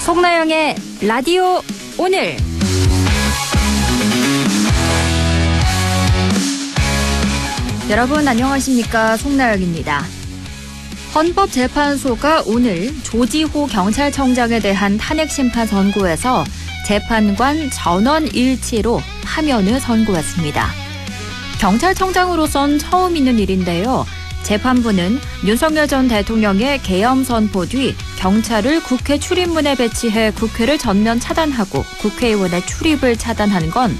송나영의 라디오 오늘. 여러분 안녕하십니까? 송나영입니다. 헌법재판소가 오늘 조지호 경찰청장에 대한 탄핵심판 선고에서 재판관 전원 일치로 파면을 선고했습니다. 경찰청장으로선 처음 있는 일인데요. 재판부는 윤석열 전 대통령의 계엄 선포 뒤 경찰을 국회 출입문에 배치해 국회를 전면 차단하고 국회의원의 출입을 차단한 건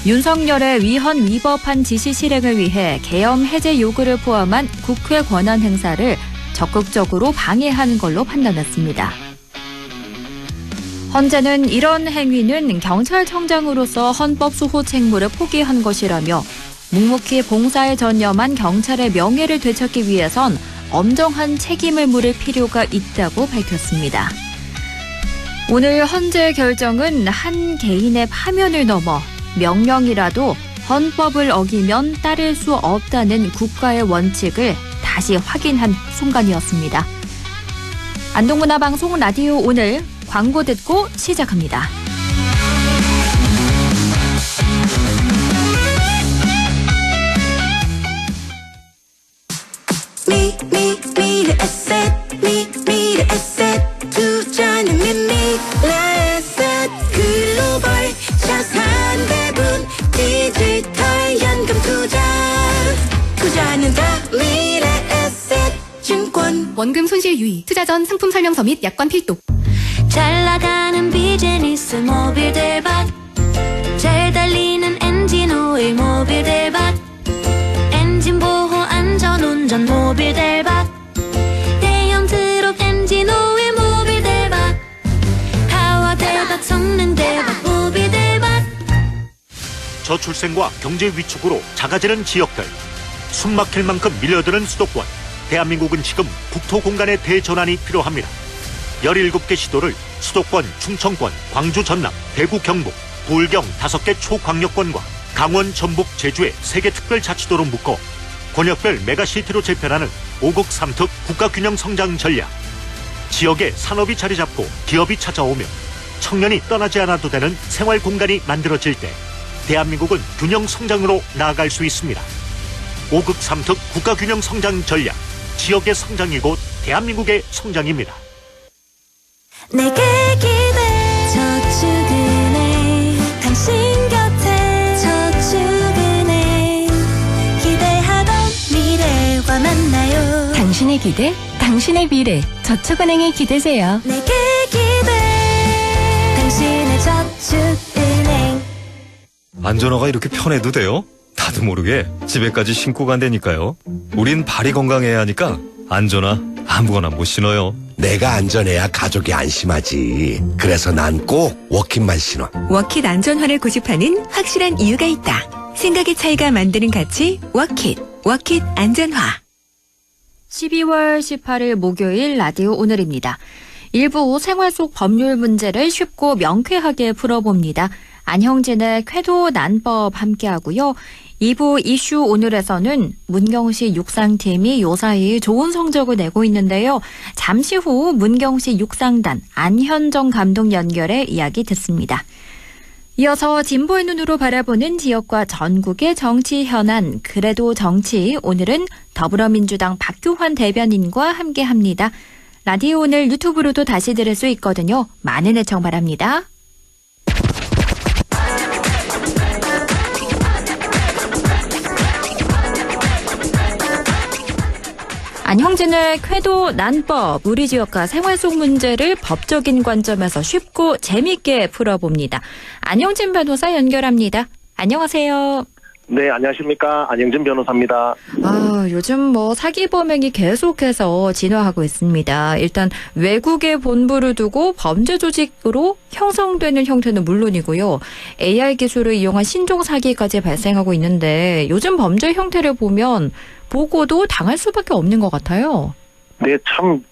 윤석열의 위헌 위법한 지시 실행을 위해 계엄 해제 요구를 포함한 국회 권한 행사를 적극적으로 방해한 걸로 판단했습니다. 헌재는 이런 행위는 경찰청장으로서 헌법 수호 책무를 포기한 것이라며 묵묵히 봉사에 전념한 경찰의 명예를 되찾기 위해선 엄정한 책임을 물을 필요가 있다고 밝혔습니다. 오늘 헌재의 결정은 한 개인의 파면을 넘어 명령이라도 헌법을 어기면 따를 수 없다는 국가의 원칙을 다시 확인한 순간이었습니다. 안동문화방송 라디오 오늘 광고 듣고 시작합니다. 미래 에셋 미래 에셋 투자는 미래 에셋 글로벌 자산배분 디지털 현금 투자는 더 미래 에셋 증권. 원금 손실 유의, 투자 전 상품 설명서 및 약관 필독. 잘 나가는 비즈니스 모빌 대박, 잘 달리는 엔진 오일 모빌 대박, 엔진 보호 안전 운전 모빌 대박, 대형 트럭 엔진 오일 모빌 대박, 하와 대박 성능 대박 모빌 대박. 저출생과 경제 위축으로 작아지는 지역들, 숨막힐 만큼 밀려드는 수도권. 대한민국은 지금 국토 공간의 대전환이 필요합니다. 17개 시도를 수도권, 충청권, 광주, 전남, 대구, 경북, 부울경 5개 초광역권과 강원, 전북, 제주의 3개 특별자치도로 묶어 권역별 메가시티로 재편하는 5국 3특 국가균형 성장 전략. 지역에 산업이 자리 잡고 기업이 찾아오며 청년이 떠나지 않아도 되는 생활 공간이 만들어질 때 대한민국은 균형 성장으로 나아갈 수 있습니다. 5국 3특 국가균형 성장 전략. 지역의 성장이 곧 대한민국의 성장입니다. 내게 기대 저축은행 당신 곁에 저축은행 기대하던 미래와 만나요. 당신의 기대, 당신의 미래. 저축은행에 기대세요. 내게 기대 당신의 저축은행. 안전화가 이렇게 편해도 돼요? 나도 모르게 집에까지 신고 간다니까요. 우린 발이 건강해야 하니까 안전화 아무거나 못 신어요. 내가 안전해야 가족이 안심하지. 그래서 난 꼭 워킷만 신어. 워킷 안전화를 고집하는 확실한 이유가 있다. 생각의 차이가 만드는 가치 워킷 안전화. 12월 18일 목요일 라디오 오늘입니다. 일부 생활 속 법률 문제를 쉽고 명쾌하게 풀어봅니다. 안형진의 쾌도 난법 함께하고요. 2부 이슈 오늘에서는 문경시 육상팀이 요사이 좋은 성적을 내고 있는데요. 잠시 후 문경시 육상단 안현정 감독 연결해 이야기 듣습니다. 이어서 진보의 눈으로 바라보는 지역과 전국의 정치 현안, 그래도 정치, 오늘은 더불어민주당 박규환 대변인과 함께합니다. 라디오 오늘 유튜브로도 다시 들을 수 있거든요. 많은 애청 바랍니다. 안형진의 쾌도 난법, 우리 지역과 생활 속 문제를 법적인 관점에서 쉽고 재미있게 풀어봅니다. 안형진 변호사 연결합니다. 안녕하세요. 네, 안녕하십니까. 안영진 변호사입니다. 요즘 사기 범행이 계속해서 진화하고 있습니다. 일단 외국에 본부를 두고 범죄 조직으로 형성되는 형태는 물론이고요. AI 기술을 이용한 신종 사기까지 발생하고 있는데 요즘 범죄 형태를 보면 보고도 당할 수밖에 없는 것 같아요. 네, 참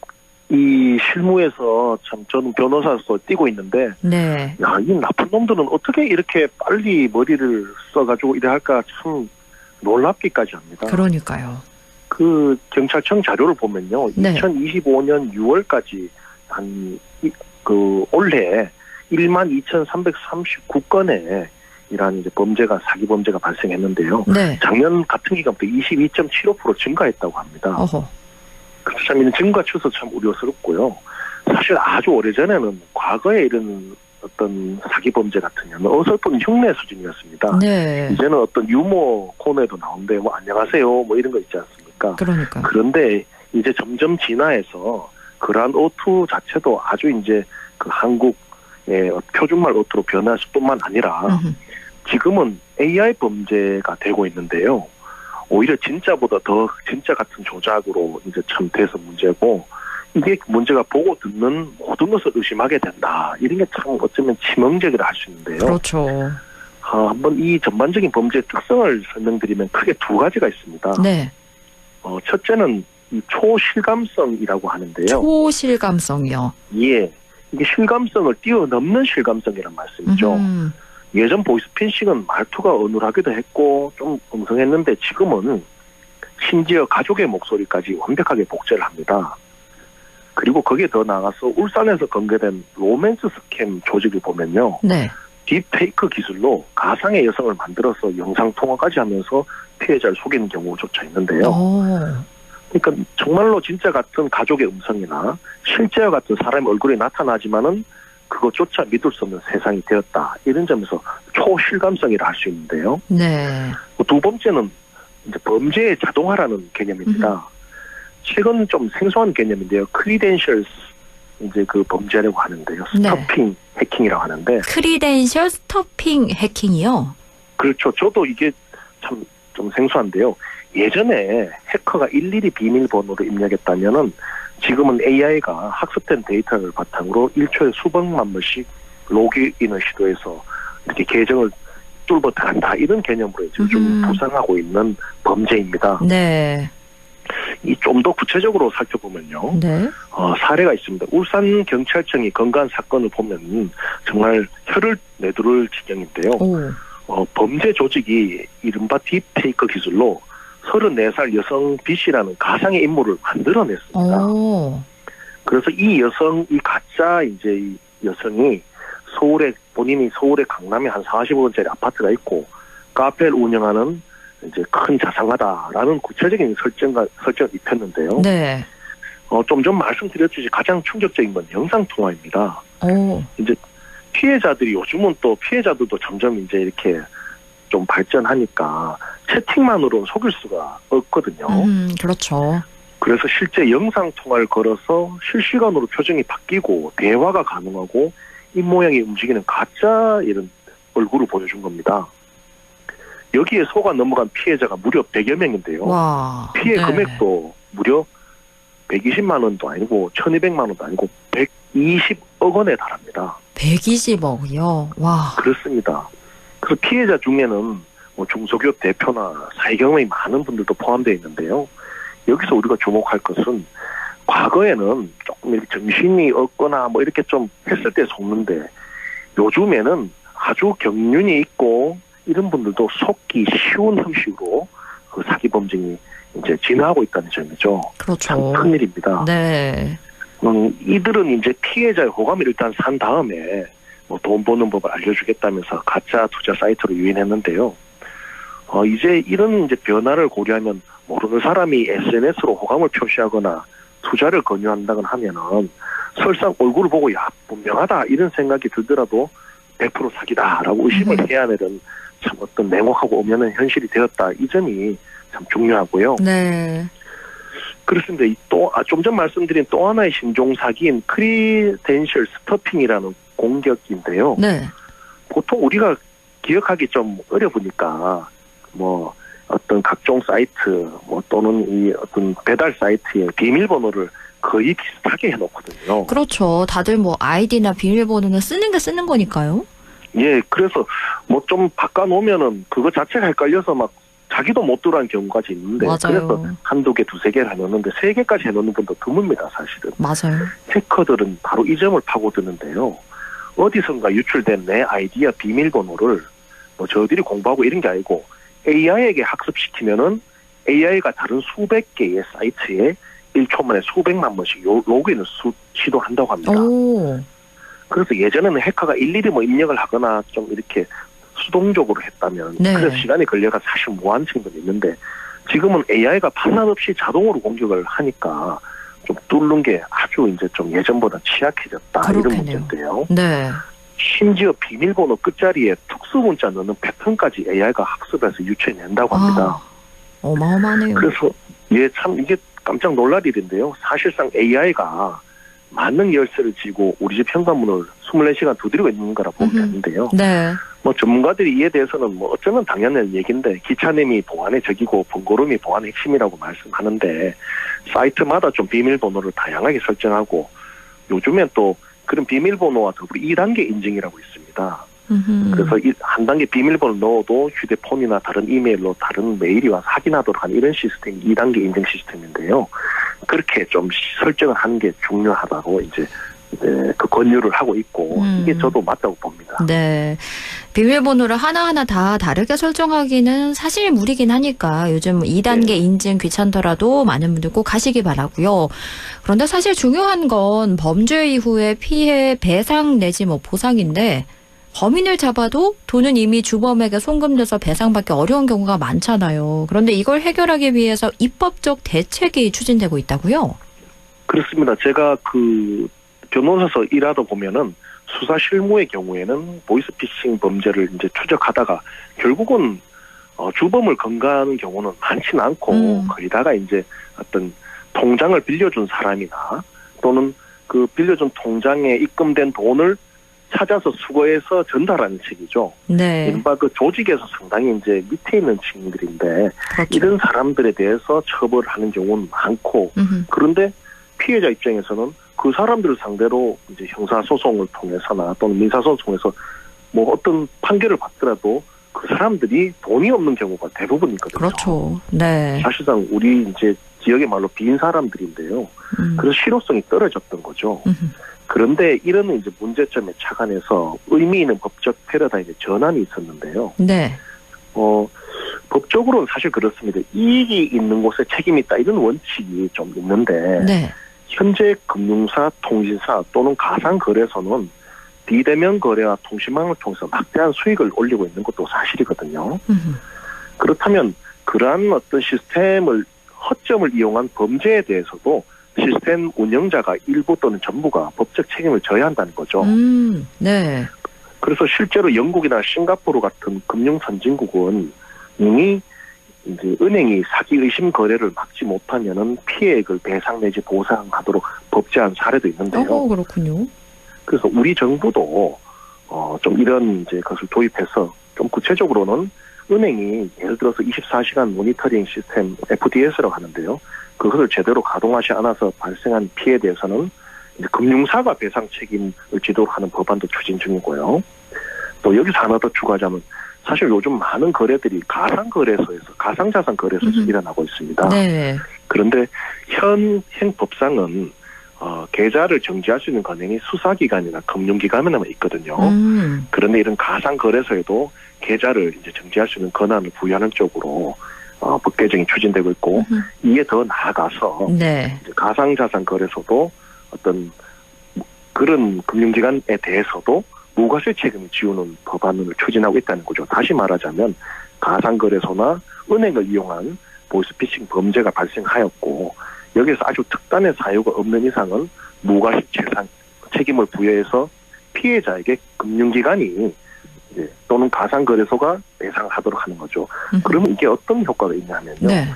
이 실무에서 참 저는 변호사로서 뛰고 있는데, 네. 야, 이 나쁜 놈들은 어떻게 이렇게 빨리 머리를 써가지고 이래 할까 참 놀랍기까지 합니다. 그러니까요. 그 경찰청 자료를 보면요. 네. 2025년 6월까지 올해 12,339건의 이러한 이제 사기 범죄가 발생했는데요. 네. 작년 같은 기간부터 22.75% 증가했다고 합니다. 어허. 그래서 참 이런 증가 추세 참 우려스럽고요. 사실 아주 오래전에는 과거에 이런 어떤 사기 범죄 같은 경우는 어설픈 흉내 수준이었습니다. 네. 이제는 어떤 유머 코너에도 나오는데 뭐 안녕하세요 뭐 이런 거 있지 않습니까? 그러니까. 그런데 이제 점점 진화해서 그러한 어투 자체도 아주 이제 그 한국의 표준말 어투로 변할 뿐만 아니라 음흠. 지금은 AI 범죄가 되고 있는데요. 오히려 진짜보다 더 진짜 같은 조작으로 이제 참 돼서 문제고, 이게 문제가 보고 듣는 모든 것을 의심하게 된다. 이런 게 참 어쩌면 치명적이라 할 수 있는데요. 그렇죠. 한번 이 전반적인 범죄의 특성을 설명드리면 크게 두 가지가 있습니다. 네. 첫째는 이 초실감성이라고 하는데요. 초실감성이요. 예. 이게 실감성을 뛰어넘는 실감성이란 말씀이죠. 예전 보이스피싱은 말투가 어눌하기도 했고 좀 엉성했는데 지금은 심지어 가족의 목소리까지 완벽하게 복제를 합니다. 그리고 거기에 더 나아가서 울산에서 공개된 로맨스 스캠 조직을 보면요. 네. 딥페이크 기술로 가상의 여성을 만들어서 영상통화까지 하면서 피해자를 속이는 경우조차 있는데요. 그러니까 정말로 진짜 같은 가족의 음성이나 실제와 같은 사람의 얼굴이 나타나지만은 그것조차 믿을 수 없는 세상이 되었다. 이런 점에서 초실감성이라 할 수 있는데요. 네. 두 번째는 이제 범죄의 자동화라는 개념입니다. 최근 좀 생소한 개념인데요. 크리덴셜스 이제 그 범죄라고 하는데요. 스토핑 해킹이라고 하는데. 크리덴셜 스토핑 해킹이요? 그렇죠. 저도 이게 참 좀 생소한데요. 예전에 해커가 일일이 비밀번호를 입력했다면은 지금은 AI가 학습된 데이터를 바탕으로 1초에 수백만 번씩 로그인을 시도해서 이렇게 계정을 뚫어 들어간다. 이런 개념으로 좀 부상하고 있는 범죄입니다. 네. 이 좀 더 구체적으로 살펴보면요. 네. 사례가 있습니다. 울산 경찰청이 건강 사건을 보면 정말 혀를 내두를 지경인데요. 범죄 조직이 이른바 딥페이크 기술로 34살 여성 B씨라는 가상의 인물을 만들어냈습니다. 그래서 이 가짜 이제 이 여성이 본인이 서울의 강남에 한 40억원짜리 아파트가 있고 카페를 운영하는 이제 큰 자상가다라는 구체적인 설정을 입혔는데요. 네. 좀 전 말씀드렸듯이 가장 충격적인 건 영상통화입니다. 이제 요즘은 또 피해자들도 점점 이제 이렇게 좀 발전하니까 채팅만으로는 속일 수가 없거든요. 그렇죠. 그래서 실제 영상통화를 걸어서 실시간으로 표정이 바뀌고 대화가 가능하고 입모양이 움직이는 가짜 이런 얼굴을 보여준 겁니다. 여기에 속아 넘어간 피해자가 무려 100여 명인데요. 와, 피해 금액도 무려 120만 원도 아니고 1200만 원도 아니고 120억 원에 달합니다. 120억이요? 와. 그렇습니다. 그래서 피해자 중에는 중소기업 대표나 사회 경험이 많은 분들도 포함되어 있는데요. 여기서 우리가 주목할 것은 과거에는 조금 이렇게 정신이 없거나 뭐 이렇게 좀 했을 때 속는데 요즘에는 아주 경륜이 있고 이런 분들도 속기 쉬운 형식으로 그 사기 범죄이 이제 진화하고 있다는 점이죠. 그렇죠. 참 큰일입니다. 네. 이들은 이제 피해자의 호감을 일단 산 다음에 돈 버는 법을 알려주겠다면서 가짜 투자 사이트로 유인했는데요. 이제 이런 이제 변화를 고려하면 모르는 사람이 SNS로 호감을 표시하거나 투자를 권유한다거나 하면은 설상 얼굴을 보고 야 분명하다 이런 생각이 들더라도 100% 사기다라고 의심을 해야 되는 참 어떤 냉혹하고 엄연한 현실이 되었다. 이 점이 참 중요하고요. 네. 그렇습니다. 또 좀 전 말씀드린 또 하나의 신종 사기인 크리덴셜 스토핑이라는 공격인데요. 네. 보통 우리가 기억하기 좀 어려우니까 어떤 각종 사이트 또는 이 어떤 배달 사이트의 비밀번호를 거의 비슷하게 해놓거든요. 그렇죠. 다들 아이디나 비밀번호는 쓰는 거니까요. 예, 그래서 좀 바꿔놓으면은 그거 자체가 헷갈려서 자기도 못 들어간 경우까지 있는데. 맞아요. 그래서 한두 개, 두세 개를 해놓는데 3개까지 해놓는 분도 드뭅니다, 사실은. 맞아요. 해커들은 바로 이 점을 파고드는데요. 어디선가 유출된 내 아이디와 비밀번호를 저들이 공부하고 이런 게 아니고 AI에게 학습시키면은 AI가 다른 수백 개의 사이트에 1초 만에 수백만 번씩 로그인을 시도한다고 합니다. 오. 그래서 예전에는 해커가 일일이 뭐 입력을 하거나 좀 이렇게 수동적으로 했다면 네. 그래서 시간이 걸려가 사실 무한층도 있는데 지금은 AI가 판단 없이 자동으로 공격을 하니까 좀 뚫는 게 아주 이제 좀 예전보다 취약해졌다 이런 그렇겠네요. 문제인데요. 네. 심지어 비밀번호 끝자리에 특수 문자 넣는 패턴까지 AI가 학습해서 유추해낸다고 합니다. 아, 어마어마하네요. 그래서 참 이게 깜짝 놀랄 일인데요. 사실상 AI가 만능 열쇠를 쥐고 우리 집 현관문을 24시간 두드리고 있는 거라 보면 되는데요. 네. 뭐 전문가들이 이에 대해서는 뭐 어쩌면 당연한 얘기인데 기차님이 보안의 적이고 번거로움이 보안의 핵심이라고 말씀하는데 사이트마다 좀 비밀번호를 다양하게 설정하고 요즘엔 또 그런 비밀번호와 더불어 2단계 인증이라고 있습니다. 그래서 한 단계 비밀번호를 넣어도 휴대폰이나 다른 이메일로 다른 메일이 와서 확인하도록 하는 이런 시스템이 2단계 인증 시스템인데요. 그렇게 좀 설정을 하는 게 중요하다고 이제 그 권유를 하고 있고 이게 저도 맞다고 봅니다. 네. 비밀번호를 하나하나 다 다르게 설정하기는 사실 무리긴 하니까 요즘 2단계 인증 귀찮더라도 많은 분들 꼭 하시기 바라고요. 그런데 사실 중요한 건 범죄 이후에 피해 배상 내지 뭐 보상인데 범인을 잡아도 돈은 이미 주범에게 송금돼서 배상받기 어려운 경우가 많잖아요. 그런데 이걸 해결하기 위해서 입법적 대책이 추진되고 있다고요? 그렇습니다. 제가 그 변호사서 일하다 보면은 수사 실무의 경우에는 보이스피싱 범죄를 이제 추적하다가 결국은 주범을 건가하는 경우는 많지는 않고 거기다가 이제 어떤 통장을 빌려준 사람이나 또는 그 빌려준 통장에 입금된 돈을 찾아서 수거해서 전달하는 책이죠. 네. 이른바 그 조직에서 상당히 이제 밑에 있는 친구들인데 그렇죠. 이런 사람들에 대해서 처벌을 하는 경우는 많고 그런데 피해자 입장에서는 그 사람들을 상대로 이제 형사소송을 통해서나 또는 민사소송에서 뭐 어떤 판결을 받더라도 그 사람들이 돈이 없는 경우가 대부분이거든요. 그렇죠. 네. 사실상 우리 이제 지역의 말로 빈 사람들인데요. 그래서 실효성이 떨어졌던 거죠. 그런데 이런 이제 문제점에 착안해서 의미 있는 법적 패러다임의 전환이 있었는데요. 네. 법적으로는 사실 그렇습니다. 이익이 있는 곳에 책임이 있다 이런 원칙이 좀 있는데 네. 현재 금융사, 통신사 또는 가상거래소는 비대면 거래와 통신망을 통해서 막대한 수익을 올리고 있는 것도 사실이거든요. 그렇다면 그러한 어떤 시스템을 허점을 이용한 범죄에 대해서도 시스템 운영자가 일부 또는 전부가 법적 책임을 져야 한다는 거죠. 네. 그래서 실제로 영국이나 싱가포르 같은 금융 선진국은 이미 이제 은행이 사기 의심 거래를 막지 못하면은 피해액을 배상 내지 보상하도록 법제한 사례도 있는데요. 그렇군요. 그래서 우리 정부도 좀 이런 이제 것을 도입해서 좀 구체적으로는 은행이 예를 들어서 24시간 모니터링 시스템 FDS라고 하는데요. 그것을 제대로 가동하지 않아서 발생한 피해에 대해서는 이제 금융사가 배상 책임을 지도록 하는 법안도 추진 중이고요. 또 여기서 하나 더 추가하자면 사실 요즘 많은 거래들이 가상거래소에서 가상자산 거래소에서 일어나고 있습니다. 네. 그런데 현행 법상은 계좌를 정지할 수 있는 권한이 수사기관이나 금융기관에만 있거든요. 그런데 이런 가상거래소에도 계좌를 이제 정지할 수 있는 권한을 부여하는 쪽으로 법 개정이 추진되고 있고 이에 더 나아가서 네. 이제 가상자산 거래소도 어떤 그런 금융기관에 대해서도 무과실 책임을 지우는 법안을 추진하고 있다는 거죠. 다시 말하자면 가상거래소나 은행을 이용한 보이스피싱 범죄가 발생하였고 여기서 아주 특단의 사유가 없는 이상은 무과실 책임을 부여해서 피해자에게 금융기관이 또는 가상거래소가 배상하도록 하는 거죠. 그러면 이게 어떤 효과가 있냐면요. 네.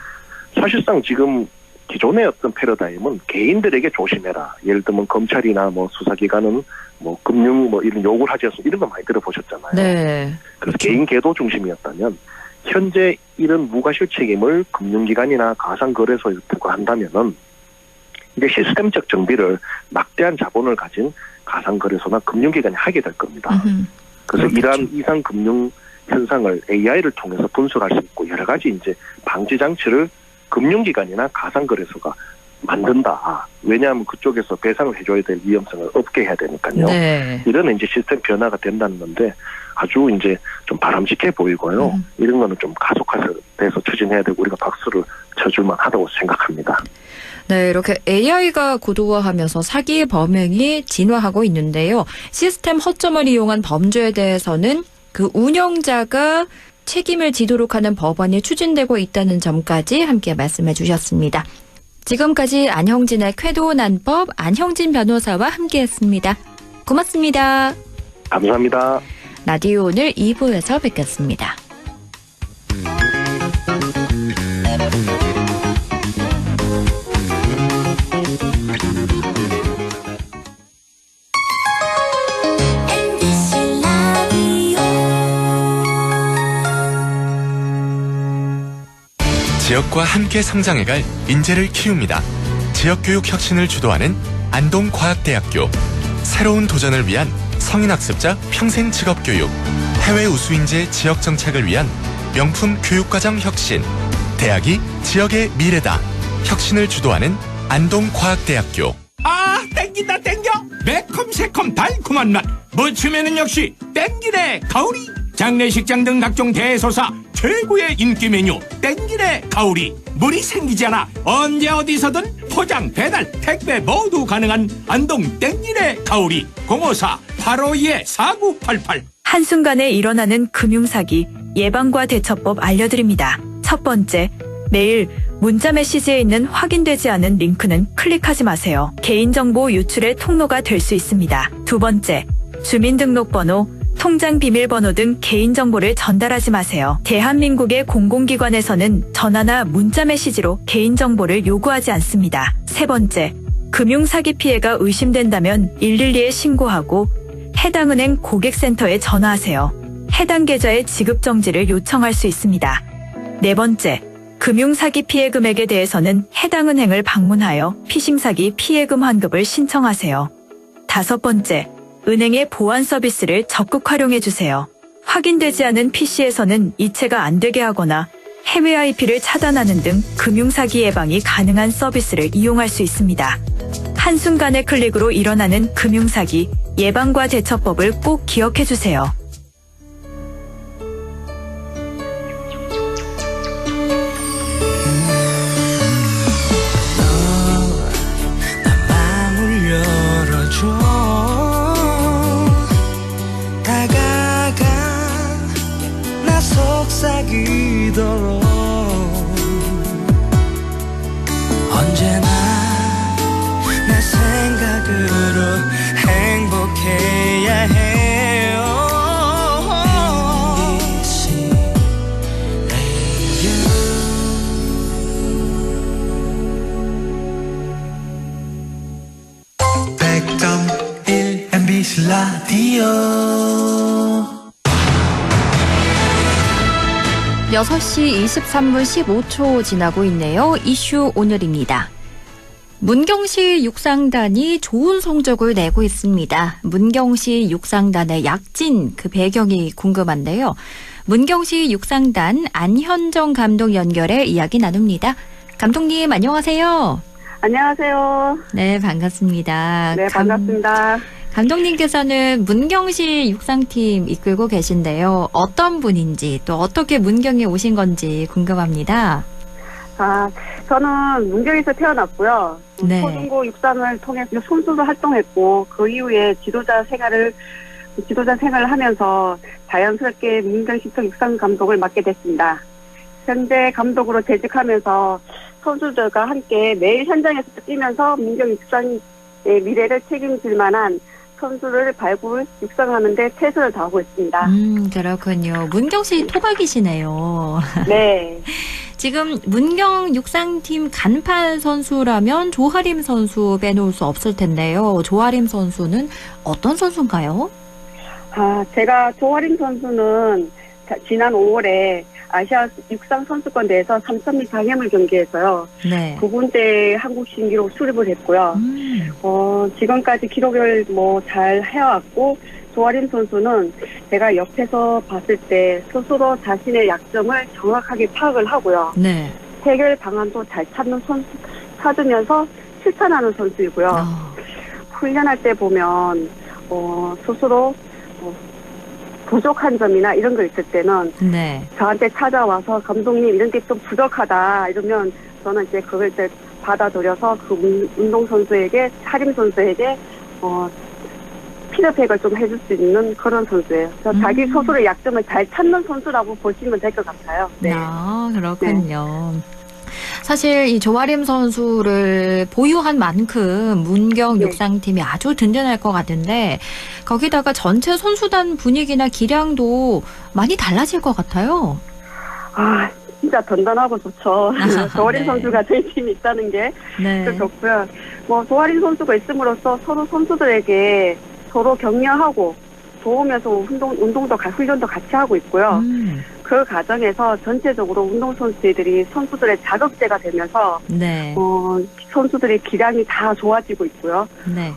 사실상 지금 기존의 어떤 패러다임은 개인들에게 조심해라. 예를 들면 검찰이나 뭐 수사기관은 뭐 금융 뭐 이런 요구를 하지 않습니다. 이런 거 많이 들어보셨잖아요. 네. 그래서 개인 계도 중심이었다면 현재 이런 무과실 책임을 금융기관이나 가상거래소에 부과한다면은 이제 시스템적 정비를 막대한 자본을 가진 가상거래소나 금융기관이 하게 될 겁니다. 그래서 그렇겠죠. 이러한 이상 금융 현상을 AI를 통해서 분석할 수 있고 여러 가지 이제 방지 장치를 금융기관이나 가상거래소가 만든다. 왜냐하면 그쪽에서 배상을 해줘야 될 위험성을 없게 해야 되니까요. 네. 이런 이제 시스템 변화가 된다는 건데 아주 이제 좀 바람직해 보이고요. 이런 거는 좀 가속화돼서 추진해야 되고 우리가 박수를 쳐줄만 하다고 생각합니다. 네, 이렇게 AI가 고도화하면서 사기 범행이 진화하고 있는데요. 시스템 허점을 이용한 범죄에 대해서는 그 운영자가 책임을 지도록 하는 법안이 추진되고 있다는 점까지 함께 말씀해 주셨습니다. 지금까지 안형진의 쾌도난법 안형진 변호사와 함께했습니다. 고맙습니다. 감사합니다. 라디오 오늘 2부에서 뵙겠습니다. MBC 라디오 지역과 함께 성장해갈 인재를 키웁니다. 지역교육 혁신을 주도하는 안동과학대학교. 새로운 도전을 위한 성인학습자 평생 직업교육. 해외 우수인재 지역정착을 위한 명품 교육과정 혁신. 대학이 지역의 미래다. 혁신을 주도하는 안동과학대학교. 아, 땡긴다 땡겨. 매콤새콤 달콤한 맛. 무침에는 역시 땡기네 가오리. 장례식장 등 각종 대소사 최고의 인기 메뉴 땡기네 가오리. 물이 생기지 않아 언제 어디서든 포장 배달 택배 모두 가능한 안동 땡기네 가오리. 054-852-4988. 한순간에 일어나는 금융사기 예방과 대처법 알려드립니다. 첫 번째, 매일 문자 메시지에 있는 확인되지 않은 링크는 클릭하지 마세요. 개인정보 유출의 통로가 될 수 있습니다. 두 번째, 주민등록번호, 통장 비밀번호 등 개인정보를 전달하지 마세요. 대한민국의 공공기관에서는 전화나 문자 메시지로 개인정보를 요구하지 않습니다. 세 번째, 금융사기 피해가 의심된다면 112에 신고하고 해당 은행 고객센터에 전화하세요. 해당 계좌의 지급 정지를 요청할 수 있습니다. 네 번째, 금융사기 피해 금액에 대해서는 해당 은행을 방문하여 피싱사기 피해금 환급을 신청하세요. 다섯 번째, 은행의 보안 서비스를 적극 활용해 주세요. 확인되지 않은 PC에서는 이체가 안 되게 하거나 해외 IP를 차단하는 등 금융사기 예방이 가능한 서비스를 이용할 수 있습니다. 한순간의 클릭으로 일어나는 금융사기 예방과 대처법을 꼭 기억해 주세요. 속삭이도록 언제나 내 생각으로 행복해야 해요. MBC Radio. MBC 라디오 6시 23분 15초 지나고 있네요. 이슈 오늘입니다. 문경시 육상단이 좋은 성적을 내고 있습니다. 문경시 육상단의 약진, 그 배경이 궁금한데요. 문경시 육상단 안현정 감독 연결해 이야기 나눕니다. 감독님 안녕하세요. 안녕하세요. 네, 반갑습니다. 네, 반갑습니다. 감독님께서는 문경시 육상팀 이끌고 계신데요. 어떤 분인지 또 어떻게 문경에 오신 건지 궁금합니다. 저는 문경에서 태어났고요. 네. 초중고 육상을 통해서 선수로 활동했고 그 이후에 지도자 생활을 하면서 자연스럽게 문경시청 육상 감독을 맡게 됐습니다. 현재 감독으로 재직하면서 선수들과 함께 매일 현장에서 뛰면서 문경 육상의 미래를 책임질 만한 선수를 발굴, 육성하는 데 최선을 다하고 있습니다. 그렇군요. 문경시 토박이시네요. 네. 지금 문경 육상팀 간판 선수라면 조하림 선수 빼놓을 수 없을 텐데요. 조하림 선수는 어떤 선수인가요? 제가 조하림 선수는 지난 5월에 아시아 육상 선수권 대회에서 3000m 해물 경기에서요. 네. 9분대 한국 신기록 수립을 했고요. 지금까지 기록을 잘 해왔고 조아림 선수는 제가 옆에서 봤을 때 스스로 자신의 약점을 정확하게 파악을 하고요. 네. 해결 방안도 잘 찾으면서 실천하는 선수이고요. 훈련할 때 보면 스스로 부족한 점이나 이런 거 있을 때는 네. 저한테 찾아와서 감독님 이런 게 좀 부족하다 이러면 저는 이제 그걸 이제 받아들여서 그 운동선수에게, 차림 선수에게, 피드백을 좀 해줄 수 있는 그런 선수예요. 자기 스스로의 약점을 잘 찾는 선수라고 보시면 될 것 같아요. 네. 아, 그렇군요. 사실 이 조아림 선수를 보유한 만큼 문경 육상팀이 아주 든든할 것 같은데 거기다가 전체 선수단 분위기나 기량도 많이 달라질 것 같아요. 아, 진짜 든든하고 좋죠. 조아림 네. 선수가 저희 팀에 있다는 게 좋고요. 뭐 조아림 선수가 있음으로써 서로 선수들에게 서로 격려하고 도우면서 운동도 훈련도 같이 하고 있고요. 그 과정에서 전체적으로 운동선수들이 선수들의 자극제가 되면서 선수들의 기량이 다 좋아지고 있고요. 네.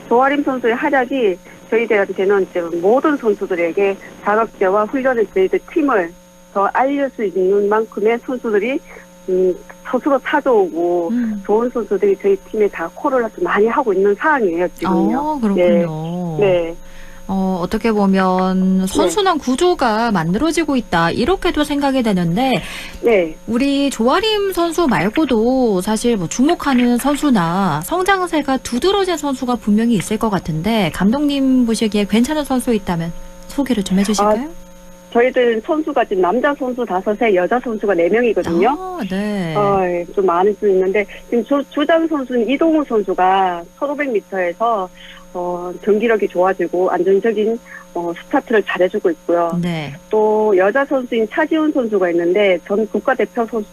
조아림 선수의 활약이 저희들한테는 이제 모든 선수들에게 자극제와 훈련을 저희들 팀을 더 알릴 수 있는 만큼의 선수들이 스스로 찾아오고 좋은 선수들이 저희 팀에 다 콜을 많이 하고 있는 상황이에요, 지금요. 그렇군요. 네. 어떻게 보면 선순환 구조가 만들어지고 있다 이렇게도 생각이 되는데 우리 조아림 선수 말고도 사실 뭐 주목하는 선수나 성장세가 두드러진 선수가 분명히 있을 것 같은데 감독님 보시기에 괜찮은 선수 있다면 소개를 좀 해주실까요? 저희들 선수가 지금 남자 선수 5에 여자 선수가 4명이거든요. 네. 좀 많을 수 있는데 지금 주장 선수는 이동우 선수가 1500m에서 경기력이 좋아지고 안정적인 스타트를 잘해주고 있고요. 또 여자 선수인 차지훈 선수가 있는데 전 국가대표였어요.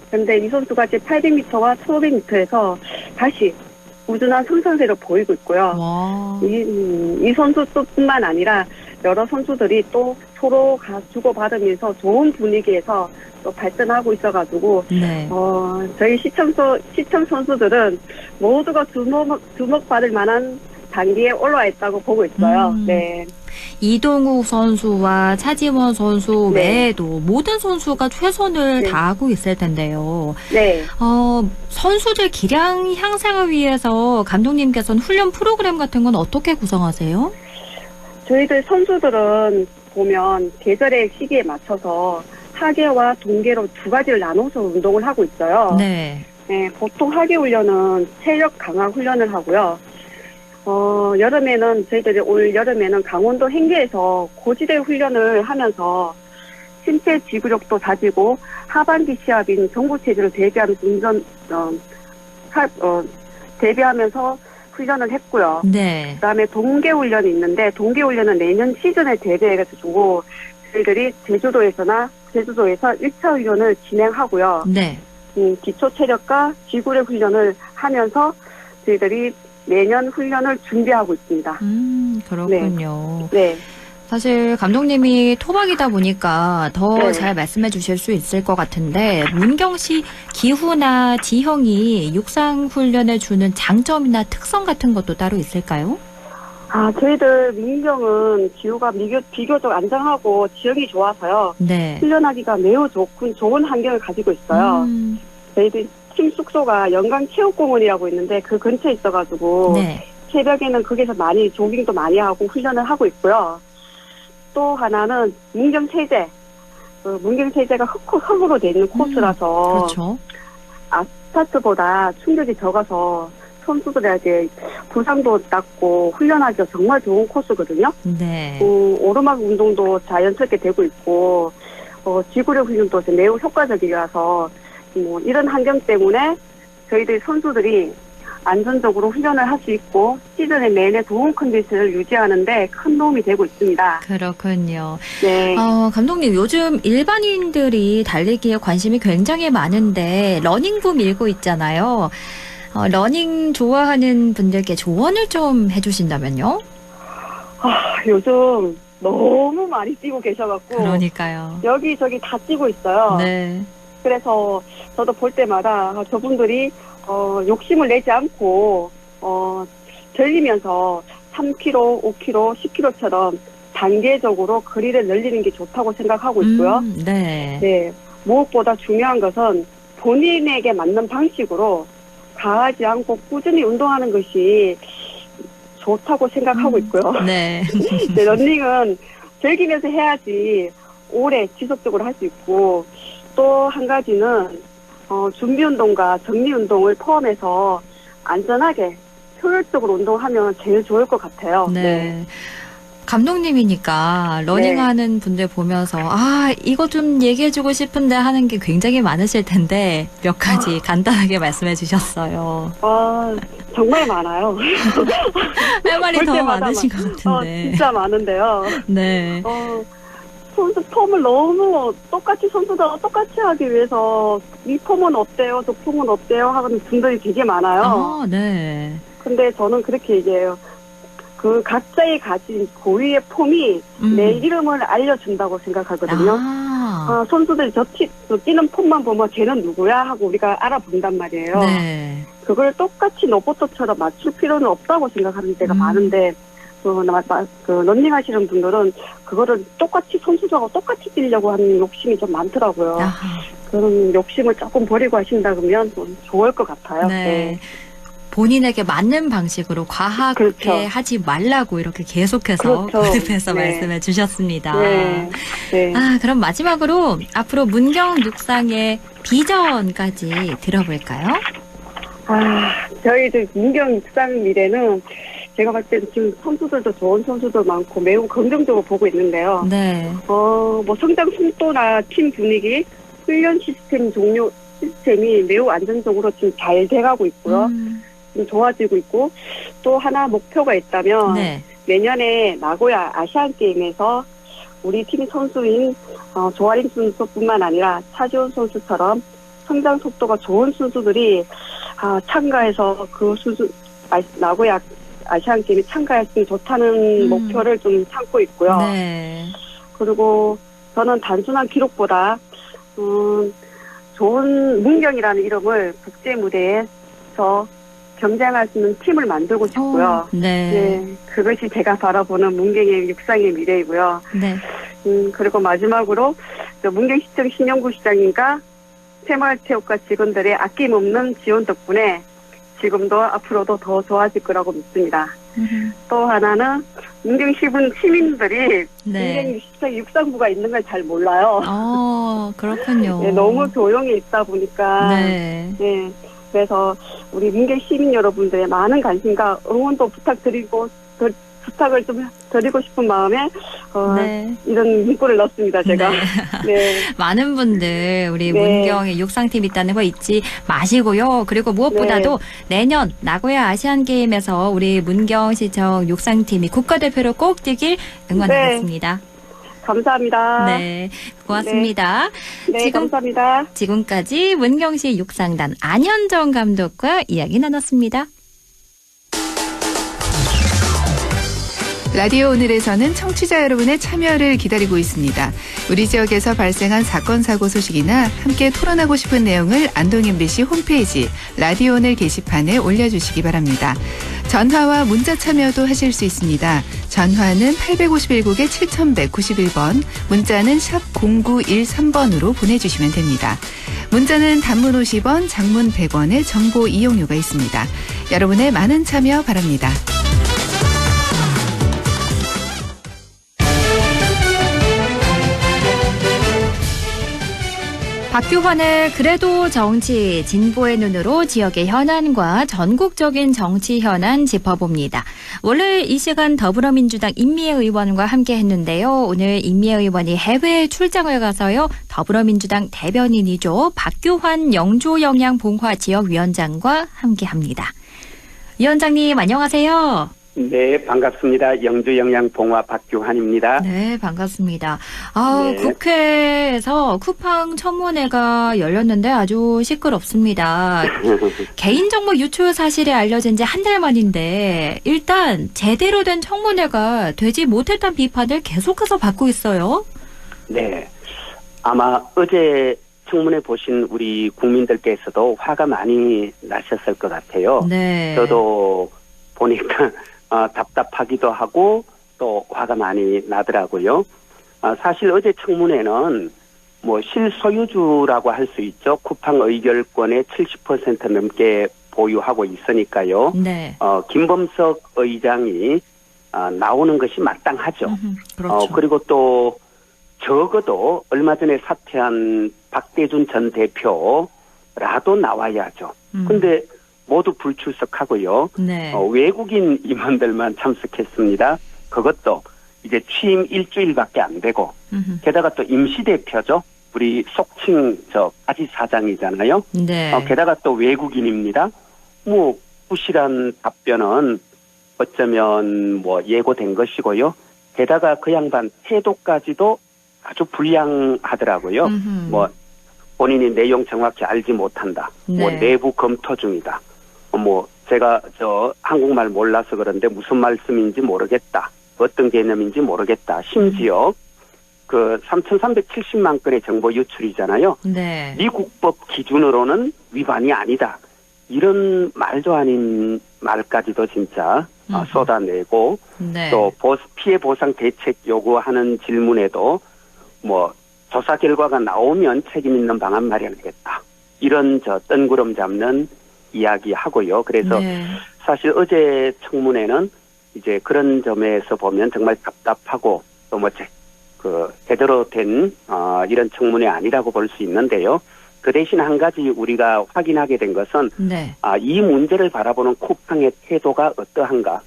그런데 이 선수가 이제 800m와 1500m에서 다시 꾸준한 성장세를 보이고 있고요. 이 선수뿐만 아니라 여러 선수들이 또 서로 주고받으면서 좋은 분위기에서 또 발전하고 있어가지고 저희 시청 선수들은 모두가 주목받을 만한 단계에 올라와 있다고 보고 있어요. 네. 이동욱 선수와 차지원 선수 외에도 모든 선수가 최선을 다하고 있을 텐데요. 선수들 기량 향상을 위해서 감독님께서는 훈련 프로그램 같은 건 어떻게 구성하세요? 저희들 선수들은 보면 계절의 시기에 맞춰서 하계와 동계로 두 가지를 나눠서 운동을 하고 있어요. 보통 하계 훈련은 체력 강화 훈련을 하고요. 여름에는 저희들이 올 여름에는 강원도 행계에서 고지대 훈련을 하면서 신체 지구력도 다지고 하반기 시합인 정부체제를 대비하면서 훈련을 했고요. 그다음에 동계 훈련이 있는데 동계 훈련은 내년 시즌에 대비해가지고 저희들이 제주도에서 1차 훈련을 진행하고요. 기초 체력과 지구력 훈련을 하면서 저희들이 내년 훈련을 준비하고 있습니다. 그렇군요. 사실 감독님이 토박이다 보니까 더 잘 말씀해 주실 수 있을 것 같은데 문경시 기후나 지형이 육상 훈련에 주는 장점이나 특성 같은 것도 따로 있을까요? 저희들 민경은 기후가 비교적 안정하고 지형이 좋아서요. 훈련하기가 매우 좋은 환경을 가지고 있어요. 저희들 팀 숙소가 영광체육공원이라고 있는데 그 근처에 있어가지고 새벽에는 거기서 많이 조깅도 많이 하고 훈련을 하고 있고요. 또 하나는 문경체제. 문경체제가 흙으로 돼 있는 코스라서 아스팔트보다 충격이 적어서 선수들에게 부상도 낮고 훈련하기가 정말 좋은 코스거든요. 오르막 운동도 자연스럽게 되고 있고 지구력 훈련도 매우 효과적이라서 이런 환경 때문에 저희들 선수들이 안전적으로 훈련을 할 수 있고 시즌의 내내 좋은 컨디션을 유지하는데 큰 도움이 되고 있습니다. 그렇군요. 감독님 요즘 일반인들이 달리기에 관심이 굉장히 많은데 러닝붐 일고 있잖아요. 러닝 좋아하는 분들께 조언을 좀 해주신다면요? 요즘 너무 많이 뛰고 계셔갖고 그러니까요. 여기저기 다 뛰고 있어요. 그래서 저도 볼 때마다 저분들이 욕심을 내지 않고 들리면서 3km, 5km, 10km처럼 단계적으로 거리를 늘리는 게 좋다고 생각하고 있고요. 무엇보다 중요한 것은 본인에게 맞는 방식으로 과하지 않고 꾸준히 운동하는 것이 좋다고 생각하고 있고요. 네. 네, 러닝은 즐기면서 해야지 오래 지속적으로 할 수 있고 또 한 가지는 준비 운동과 정리 운동을 포함해서 안전하게 효율적으로 운동하면 제일 좋을 것 같아요. 네. 감독님이니까 러닝하는 분들 보면서 이거 좀 얘기해주고 싶은데 하는 게 굉장히 많으실 텐데 몇 가지 간단하게 말씀해 주셨어요. 정말 많아요. 할 말이 더 많으신 것 같은데. 진짜 많은데요. 네. 선수 폼을 너무 선수들과 똑같이 하기 위해서 이 폼은 어때요? 저 폼은 어때요? 하는 분들이 되게 많아요. 네. 근데 저는 그렇게 얘기해요. 그 각자의 가진 고유의 폼이 내 이름을 알려준다고 생각하거든요. 선수들이 저 뛰는 폼만 보면 걔는 누구야 하고 우리가 알아본단 말이에요. 네. 그걸 똑같이 로봇처럼 맞출 필요는 없다고 생각하는 데가 많은데 런닝 하시는 분들은 그거를 똑같이 선수들하고 똑같이 뛰려고 하는 욕심이 좀 많더라고요. 그런 욕심을 조금 버리고 하신다 그러면 좀 좋을 것 같아요. 네. 본인에게 맞는 방식으로 과하게 하지 말라고 이렇게 계속해서 거듭해서 말씀해 주셨습니다. 네. 그럼 마지막으로 앞으로 문경 육상의 비전까지 들어볼까요? 저희들 문경 육상 미래는 제가 봤을 때는 지금 선수들도 좋은 선수도 많고 매우 긍정적으로 보고 있는데요. 네. 성장 속도나 팀 분위기, 훈련 시스템이 매우 안정적으로 지금 잘 돼가고 있고요. 좀 좋아지고 있고 또 하나 목표가 있다면 내년에 나고야 아시안 게임에서 우리 팀 선수인 조아림 선수뿐만 아니라 차지훈 선수처럼 성장 속도가 좋은 선수들이 참가해서 그 나고야 아시안 게임에 참가했으면 좋다는 목표를 좀 삼고 있고요. 네. 그리고 저는 단순한 기록보다 좋은 문경이라는 이름을 국제 무대에서 경쟁할 수 있는 팀을 만들고 싶고요. 네, 그것이 제가 바라보는 문경의 육상의 미래이고요. 네. 그리고 마지막으로 문경시청 신영구 시장님과 새마을체육과 직원들의 아낌없는 지원 덕분에 지금도 앞으로도 더 좋아질 거라고 믿습니다. 또 하나는 문경 시민들이 문경 육상부가 있는 걸 잘 몰라요. 그렇군요. 네, 너무 조용히 있다 보니까 그래서 우리 문경 시민 여러분들의 많은 관심과 응원도 부탁을 좀 드리고 싶은 마음에 이런 문구를 넣었습니다. 제가. 많은 분들 우리 문경에 육상팀 있다는 거 잊지 마시고요. 그리고 무엇보다도 내년 나고야 아시안게임에서 우리 문경시청 육상팀이 국가대표로 꼭 뛰길 응원하겠습니다. 감사합니다. 네, 고맙습니다. 감사합니다. 지금까지 문경시 육상단 안현정 감독과 이야기 나눴습니다. 라디오 오늘에서는 청취자 여러분의 참여를 기다리고 있습니다. 우리 지역에서 발생한 사건 사고 소식이나 함께 토론하고 싶은 내용을 안동 MBC 홈페이지 라디오 오늘 게시판에 올려주시기 바랍니다. 전화와 문자 참여도 하실 수 있습니다. 전화는 851국에 7191번, 문자는 샵 0913번으로 보내주시면 됩니다. 문자는 단문 50원, 장문 100원의 정보 이용료가 있습니다. 여러분의 많은 참여 바랍니다. 박규환의 그래도 정치, 진보의 눈으로 지역의 현안과 전국적인 정치 현안 짚어봅니다. 원래 이 시간 더불어민주당 임미애 의원과 함께 했는데요. 오늘 임미애 의원이 해외 출장을 가서요. 더불어민주당 대변인이죠. 박규환 영주영양봉화 지역위원장과 함께합니다. 위원장님 안녕하세요. 네, 반갑습니다. 영주영양봉화 박규환입니다. 네, 반갑습니다. 국회에서 쿠팡 청문회가 열렸는데 아주 시끄럽습니다. 개인정보 유출 사실이 알려진 지 한 달 만인데 일단 제대로 된 청문회가 되지 못했다는 비판을 계속해서 받고 있어요. 네, 아마 어제 청문회 보신 우리 국민들께서도 화가 많이 나셨을 것 같아요. 네. 저도 보니까 답답하기도 하고 또 화가 많이 나더라고요. 사실 어제 청문회는 실소유주라고 할 수 있죠. 쿠팡 의결권의 70% 넘게 보유하고 있으니까요. 네. 김범석 의장이 나오는 것이 마땅하죠. 그렇죠. 그리고 또 적어도 얼마 전에 사퇴한 박대준 전 대표라도 나와야죠. 근데 모두 불출석하고요. 네. 외국인 임원들만 참석했습니다. 그것도 이제 취임 일주일밖에 안 되고 게다가 또 임시대표죠. 우리 속칭 바지 사장이잖아요. 네. 게다가 또 외국인입니다. 뭐 부실한 답변은 어쩌면 뭐 예고된 것이고요. 게다가 그 양반 태도까지도 아주 불량하더라고요. 뭐 본인이 내용 정확히 알지 못한다. 뭐 네. 내부 검토 중이다. 뭐 제가 한국말 몰라서 그런데 무슨 말씀인지 모르겠다. 어떤 개념인지 모르겠다. 심지어 그 3,370만 건의 정보 유출이잖아요. 네. 미국법 기준으로는 위반이 아니다. 이런 말도 아닌 말까지도 진짜 쏟아내고 네. 또 피해 보상 대책 요구하는 질문에도 뭐 조사 결과가 나오면 책임 있는 방안 마련하겠다. 이런 뜬구름 잡는 이야기하고요. 그래서 네. 사실 어제 청문회는 이제 그런 점에서 보면 정말 답답하고 또 제대로 된 이런 청문회 아니라고 볼 수 있는데요. 그 대신 한 가지 우리가 확인하게 된 것은 네. 이 문제를 바라보는 쿠팡의 태도가 어떠한가.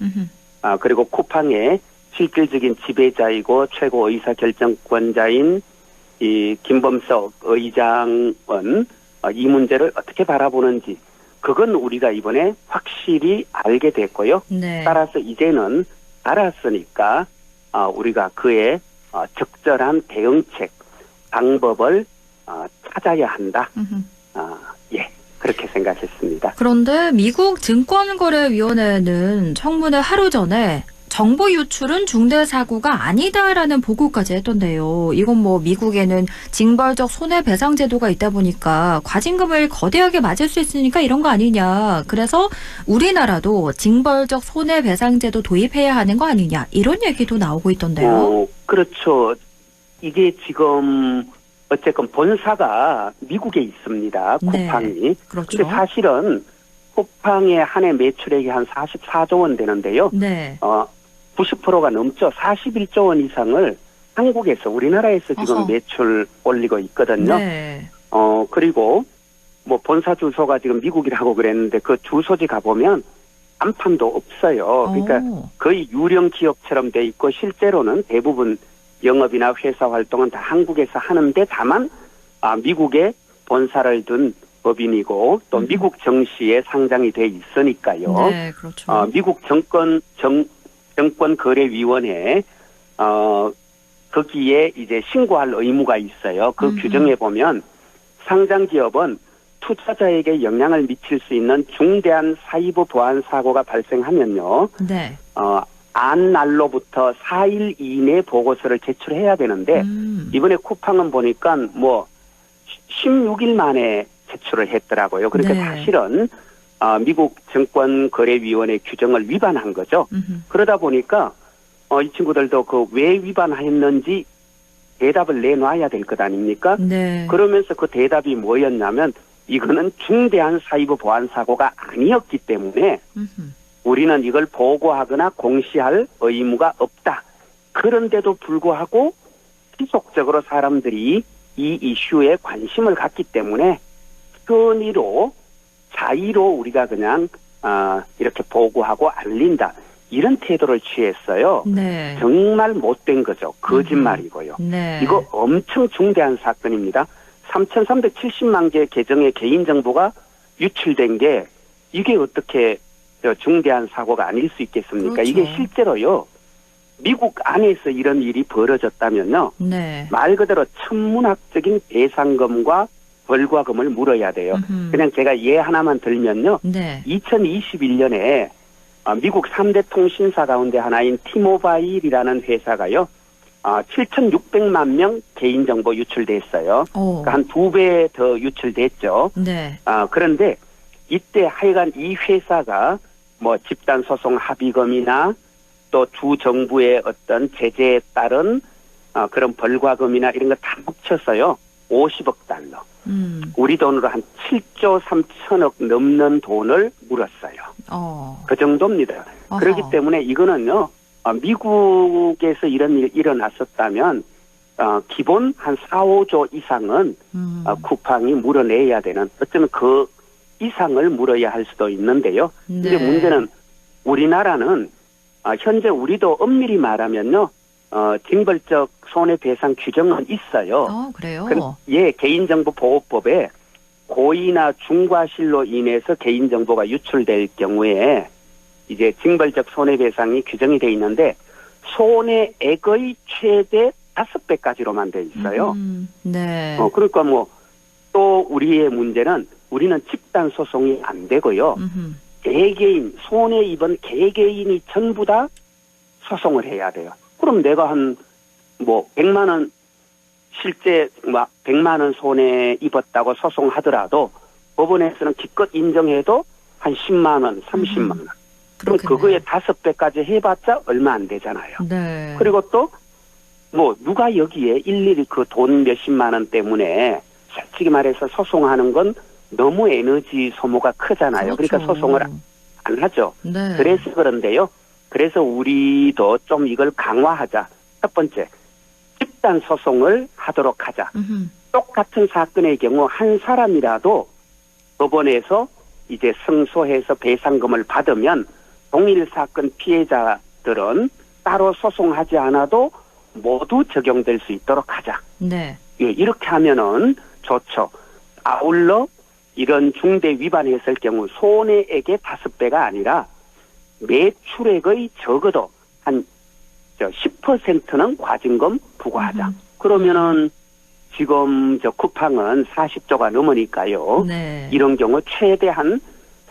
그리고 쿠팡의 실질적인 지배자이고 최고 의사결정권자인 이 김범석 의장은 이 문제를 어떻게 바라보는지 그건 우리가 이번에 확실히 알게 됐고요. 네. 따라서 이제는 알았으니까 우리가 그의 적절한 대응책, 방법을 찾아야 한다. 그렇게 생각했습니다. 그런데 미국 증권거래위원회는 청문회 하루 전에 정보 유출은 중대 사고가 아니다라는 보고까지 했던데요. 이건 뭐 미국에는 징벌적 손해배상 제도가 있다 보니까 과징금을 거대하게 맞을 수 있으니까 이런 거 아니냐. 그래서 우리나라도 징벌적 손해배상 제도 도입해야 하는 거 아니냐. 이런 얘기도 나오고 있던데요. 그렇죠. 이게 지금 어쨌건 본사가 미국에 있습니다. 쿠팡이. 네, 그렇죠. 근데 사실은 쿠팡의 한 해 매출액이 한 44조 원 되는데요. 네. 90%가 넘죠. 41조 원 이상을 한국에서 우리나라에서 지금 매출 올리고 있거든요. 네. 그리고 뭐 본사 주소가 지금 미국이라고 그랬는데 그 주소지 가보면 간판도 없어요. 그러니까 거의 유령 기업처럼 돼 있고 실제로는 대부분 영업이나 회사 활동은 다 한국에서 하는데 다만 미국에 본사를 둔 법인이고 또 미국 정시에 상장이 돼 있으니까요. 네, 그렇죠. 미국 정권거래위원회 거기에 이제 신고할 의무가 있어요. 그 규정에 보면 상장 기업은 투자자에게 영향을 미칠 수 있는 중대한 사이버 보안 사고가 발생하면요. 네. 안 날로부터 4일 이내 보고서를 제출해야 되는데 이번에 쿠팡은 보니까 뭐 16일 만에 제출을 했더라고요. 그러니까 네. 사실은 미국 증권거래위원회 규정을 위반한 거죠. 그러다 보니까 이 친구들도 그 왜 위반했는지 대답을 내놔야 될 것 아닙니까? 네. 그러면서 그 대답이 뭐였냐면 이거는 중대한 사이버 보안 사고가 아니었기 때문에 우리는 이걸 보고하거나 공시할 의무가 없다. 그런데도 불구하고 지속적으로 사람들이 이 이슈에 관심을 갖기 때문에 편의로 자의로 우리가 그냥 이렇게 보고하고 알린다. 이런 태도를 취했어요. 네. 정말 못된 거죠. 거짓말이고요. 네. 이거 엄청 중대한 사건입니다. 3,370만 개 계정의 개인정보가 유출된 게 이게 어떻게 중대한 사고가 아닐 수 있겠습니까? 그렇죠. 이게 실제로요. 미국 안에서 이런 일이 벌어졌다면요. 네. 말 그대로 천문학적인 배상금과 벌과금을 물어야 돼요. 그냥 제가 예 하나만 들면요. 네. 2021년에 미국 3대 통신사 가운데 하나인 티모바일이라는 회사가요. 7,600만 명 개인정보 유출됐어요. 그러니까 한 2배 더 유출됐죠. 네. 그런데 이때 하여간 이 회사가 뭐 집단소송 합의금이나 또 주 정부의 어떤 제재에 따른 그런 벌과금이나 이런 거 다 묻혀서요. 50억 달러. 우리 돈으로 한 7조 3천억 넘는 돈을 물었어요. 그 정도입니다. 어허. 그렇기 때문에 이거는요, 미국에서 이런 일이 일어났었다면, 기본 한 4, 5조 이상은 쿠팡이 물어내야 되는, 어쩌면 그 이상을 물어야 할 수도 있는데요. 근데 네. 문제는 우리나라는 현재 우리도 엄밀히 말하면요, 징벌적 손해배상 규정은 있어요. 그래요? 예, 개인정보보호법에 고의나 중과실로 인해서 개인정보가 유출될 경우에 이제 징벌적 손해배상이 규정이 돼 있는데 손해액의 최대 5배까지로만 돼 있어요. 네. 그러니까 뭐 또 우리의 문제는 우리는 집단 소송이 안 되고요. 개개인, 손해 입은 개개인이 전부 다 소송을 해야 돼요. 그럼 내가 한, 100만 원, 실제 100만 원 손해 입었다고 소송하더라도 법원에서는 기껏 인정해도 한 10만 원, 30만 원. 그럼 그거에 5배까지 해봤자 얼마 안 되잖아요. 네. 그리고 또, 누가 여기에 일일이 그 돈 몇십만 원 때문에 솔직히 말해서 소송하는 건 너무 에너지 소모가 크잖아요. 그렇죠. 그러니까 소송을 안 하죠. 네. 그래서 그런데요. 그래서 우리도 좀 이걸 강화하자. 첫 번째, 집단 소송을 하도록 하자. 똑같은 사건의 경우 한 사람이라도 법원에서 이제 승소해서 배상금을 받으면 동일 사건 피해자들은 따로 소송하지 않아도 모두 적용될 수 있도록 하자. 네. 예, 이렇게 하면은 좋죠. 아울러 이런 중대 위반했을 경우 손해액의 5배가 아니라 매출액의 적어도 한 10%는 과징금 부과하자. 그러면은 지금 쿠팡은 40조가 넘으니까요. 네. 이런 경우 최대한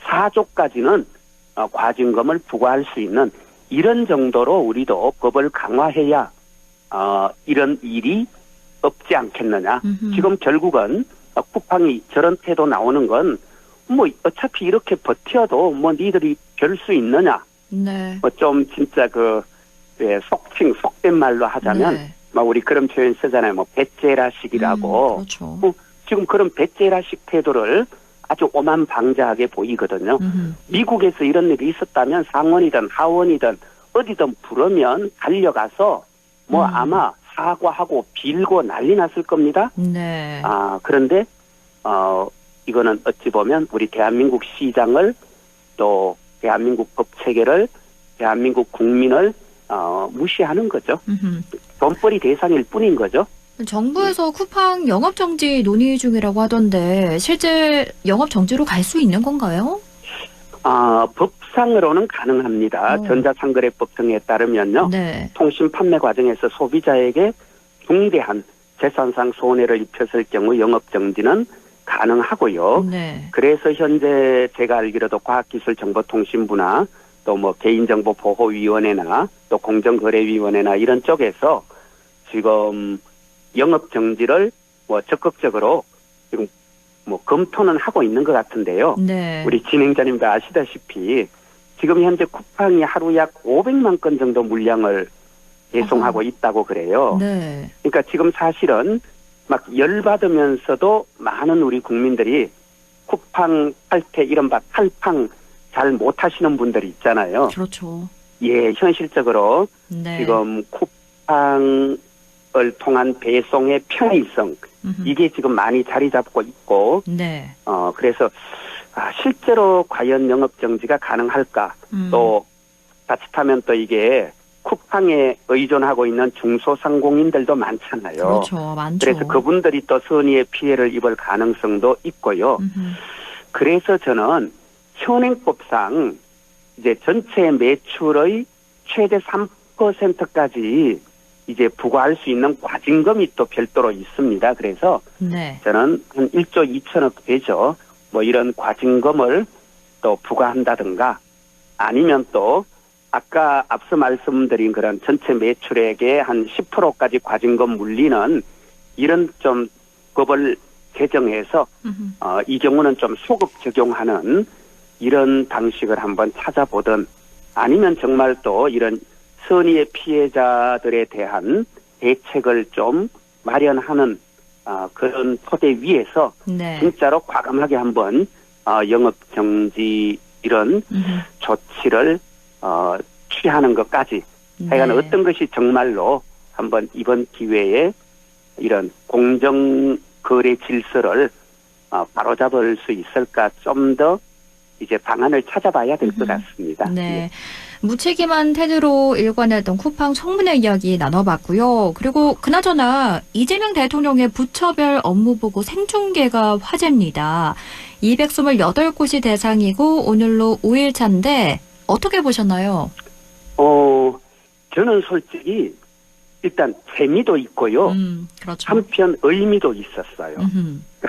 4조까지는 과징금을 부과할 수 있는 이런 정도로 우리도 법을 강화해야 이런 일이 없지 않겠느냐. 지금 결국은 쿠팡이 저런 태도 나오는 건 어차피 이렇게 버텨도 니들이 별 수 있느냐. 네. 좀 진짜 속된 말로 하자면 네. 우리 그런 표현 쓰잖아요. 배째라식이라고. 그렇죠. 지금 그런 배째라식 태도를 아주 오만방자하게 보이거든요. 미국에서 이런 일이 있었다면 상원이든 하원이든 어디든 부르면 달려가서 아마 사과하고 빌고 난리 났을 겁니다. 네. 그런데 이거는 어찌 보면 우리 대한민국 시장을 또 대한민국 법 체계를 대한민국 국민을 무시하는 거죠. 돈벌이 대상일 뿐인 거죠. 정부에서 쿠팡 영업정지 논의 중이라고 하던데 실제 영업정지로 갈 수 있는 건가요? 법상으로는 가능합니다. 전자상거래법 등에 따르면요. 네. 통신 판매 과정에서 소비자에게 중대한 재산상 손해를 입혔을 경우 영업정지는 가능하고요. 네. 그래서 현재 제가 알기로도 과학기술정보통신부나 또 개인정보보호위원회나 또 공정거래위원회나 이런 쪽에서 지금 영업정지를 적극적으로 지금 검토는 하고 있는 것 같은데요. 네. 우리 진행자님도 아시다시피 지금 현재 쿠팡이 하루 약 500만 건 정도 물량을 배송하고 있다고 그래요. 네. 그러니까 지금 사실은 열받으면서도 많은 우리 국민들이 쿠팡 탈퇴 이른바 탈팡 잘 못하시는 분들이 있잖아요. 그렇죠. 예, 현실적으로 네. 지금 쿠팡을 통한 배송의 편의성 이게 지금 많이 자리 잡고 있고 네. 그래서 실제로 과연 영업정지가 가능할까 또 자칫하면 또 이게 쿠팡에 의존하고 있는 중소상공인들도 많잖아요. 그렇죠. 많죠. 그래서 그분들이 또 선의의 피해를 입을 가능성도 있고요. 그래서 저는 현행법상 이제 전체 매출의 최대 3%까지 이제 부과할 수 있는 과징금이 또 별도로 있습니다. 그래서 네. 저는 한 1조 2천억 되죠. 이런 과징금을 또 부과한다든가 아니면 또 아까 앞서 말씀드린 그런 전체 매출액의 한 10%까지 과징금 물리는 이런 좀 법을 개정해서 이 경우는 좀 소급 적용하는 이런 방식을 한번 찾아보든 아니면 정말 또 이런 선의의 피해자들에 대한 대책을 좀 마련하는 그런 토대 위에서 네. 진짜로 과감하게 한번 영업 정지 이런 조치를 취하는 것까지 하여간 네. 어떤 것이 정말로 한번 이번 기회에 이런 공정 거래 질서를 바로잡을 수 있을까 좀 더 이제 방안을 찾아봐야 될 것 같습니다. 네. 무책임한 태도로 일관했던 쿠팡 청문회 이야기 나눠봤고요. 그리고 그나저나 이재명 대통령의 부처별 업무보고 생중계가 화제입니다. 228곳이 대상이고 오늘로 5일차인데 어떻게 보셨나요? 저는 솔직히 일단 재미도 있고요. 그렇죠. 한편 의미도 있었어요.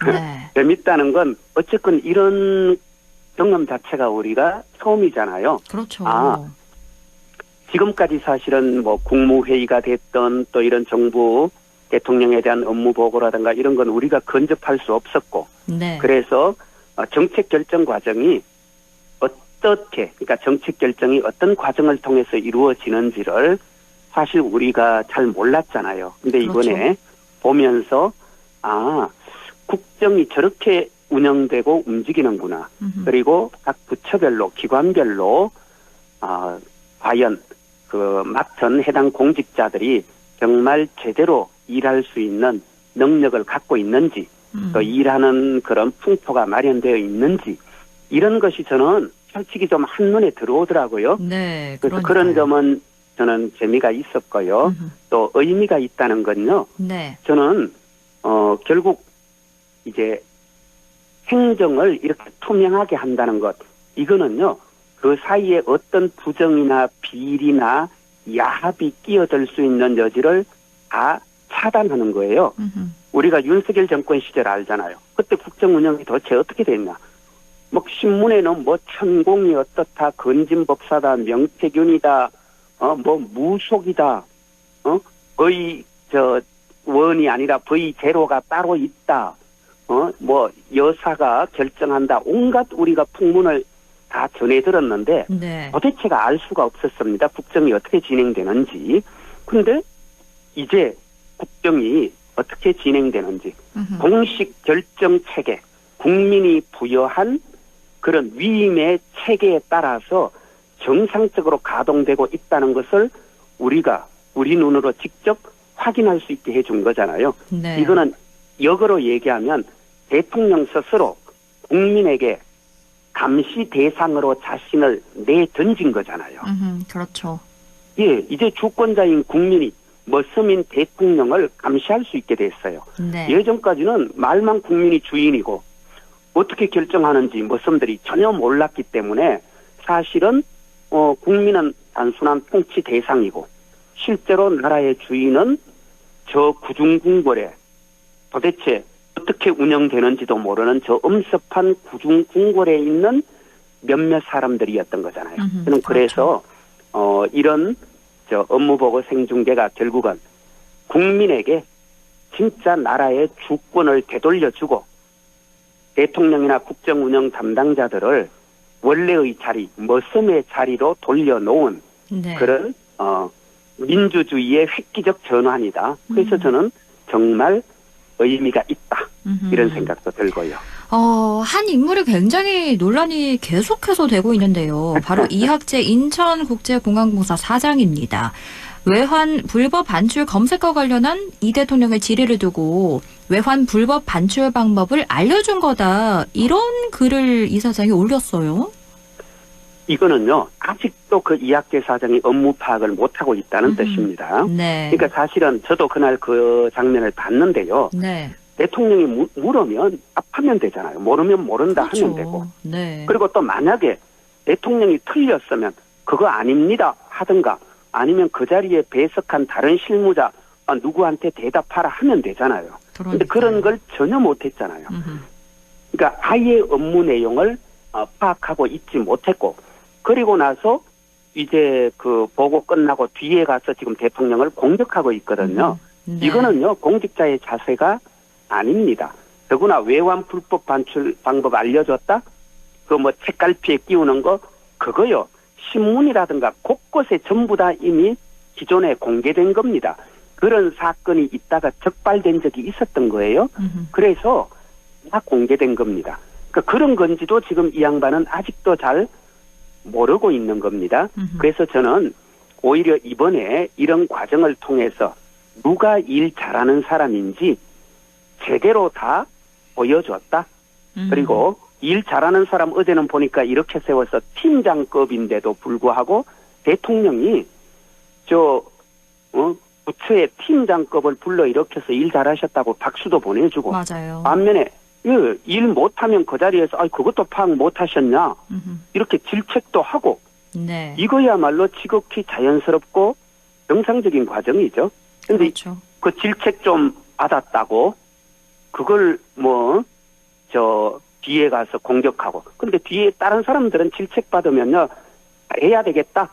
네. 재밌다는 건 어쨌건 이런 경험 자체가 우리가 처음이잖아요. 그렇죠. 지금까지 사실은 뭐 국무회의가 됐던 또 이런 정부 대통령에 대한 업무 보고라든가 이런 건 우리가 근접할 수 없었고 네. 그래서 정책 결정 과정이 어떻게 그러니까 정책 결정이 어떤 과정을 통해서 이루어지는지를 사실 우리가 잘 몰랐잖아요. 근데 그렇죠. 이번에 보면서 국정이 저렇게 운영되고 움직이는구나. 그리고 각 부처별로 기관별로 과연 그 맡은 해당 공직자들이 정말 제대로 일할 수 있는 능력을 갖고 있는지 또 일하는 그런 풍토가 마련되어 있는지 이런 것이 저는 솔직히 좀 한눈에 들어오더라고요. 네, 그래서 그런 점은 저는 재미가 있었고요. 또 의미가 있다는 건요. 네. 저는 결국 이제 행정을 이렇게 투명하게 한다는 것 이거는요. 그 사이에 어떤 부정이나 비리나 야합이 끼어들 수 있는 여지를 다 차단하는 거예요. 우리가 윤석열 정권 시절 알잖아요. 그때 국정 운영이 도대체 어떻게 됐냐. 뭐 신문에는 뭐 천공이 어떻다, 건진법사다, 명태균이다, 뭐 무속이다, 거의 원이 아니라 거의 제로가 따로 있다. 뭐 여사가 결정한다. 온갖 우리가 풍문을 다 전해 들었는데 네. 도대체가 알 수가 없었습니다. 국정이 어떻게 진행되는지. 근데 이제 국정이 어떻게 진행되는지 공식 결정 체계, 국민이 부여한 그런 위임의 체계에 따라서 정상적으로 가동되고 있다는 것을 우리가 우리 눈으로 직접 확인할 수 있게 해준 거잖아요. 네. 이거는 역으로 얘기하면 대통령 스스로 국민에게 감시 대상으로 자신을 내던진 거잖아요. 그렇죠. 예, 이제 주권자인 국민이 머슴인 대통령을 감시할 수 있게 됐어요. 네. 예전까지는 말만 국민이 주인이고 어떻게 결정하는지 머슴들이 전혀 몰랐기 때문에 사실은 국민은 단순한 통치 대상이고 실제로 나라의 주인은 저 구중궁궐에 도대체 어떻게 운영되는지도 모르는 저 엄습한 구중궁궐에 있는 몇몇 사람들이었던 거잖아요. 저는 그래서 이런 업무보고 생중계가 결국은 국민에게 진짜 나라의 주권을 되돌려주고 대통령이나 국정운영 담당자들을 원래의 자리, 머슴의 자리로 돌려놓은 네. 그런 민주주의의 획기적 전환이다. 그래서 저는 정말 의미가 있다. 이런 생각도 들고요. 한 인물이 굉장히 논란이 계속해서 되고 있는데요. 바로 이학재 인천국제공항공사 사장입니다. 외환 불법 반출 검색과 관련한 이 대통령의 질의를 두고 외환 불법 반출 방법을 알려준 거다. 이런 글을 이 사장이 올렸어요. 이거는요. 아직도 그 이학재 사장이 업무 파악을 못하고 있다는 뜻입니다. 네. 그러니까 사실은 저도 그날 그 장면을 봤는데요. 네. 대통령이 물으면 답하면 되잖아요. 모르면 모른다 그렇죠. 하면 되고. 네. 그리고 또 만약에 대통령이 틀렸으면 그거 아닙니다 하든가 아니면 그 자리에 배석한 다른 실무자 누구한테 대답하라 하면 되잖아요. 그런데 그런 걸 전혀 못했잖아요. 그러니까 아예 업무 내용을 파악하고 있지 못했고 그리고 나서 이제 그 보고 끝나고 뒤에 가서 지금 대통령을 공격하고 있거든요. 네. 이거는요 공직자의 자세가 아닙니다. 더구나 외환 불법 반출 방법 알려줬다? 그 뭐 책갈피에 끼우는 거 그거요. 신문이라든가 곳곳에 전부 다 이미 기존에 공개된 겁니다. 그런 사건이 있다가 적발된 적이 있었던 거예요. 그래서 다 공개된 겁니다. 그러니까 그런 건지도 지금 이 양반은 아직도 잘 모르고 있는 겁니다. 그래서 저는 오히려 이번에 이런 과정을 통해서 누가 일 잘하는 사람인지 제대로 다 보여줬다. 그리고 일 잘하는 사람 어제는 보니까 이렇게 세워서 팀장급인데도 불구하고 대통령이 부처의 팀장급을 불러일으켜서 일 잘하셨다고 박수도 보내주고. 맞아요. 반면에 일 못하면 그 자리에서 그것도 파악 못하셨냐 이렇게 질책도 하고. 네. 이거야말로 지극히 자연스럽고 정상적인 과정이죠. 근데 그렇죠. 그 질책 좀 받았다고 그걸 뒤에 가서 공격하고. 근데 뒤에 다른 사람들은 질책 받으면요 해야 되겠다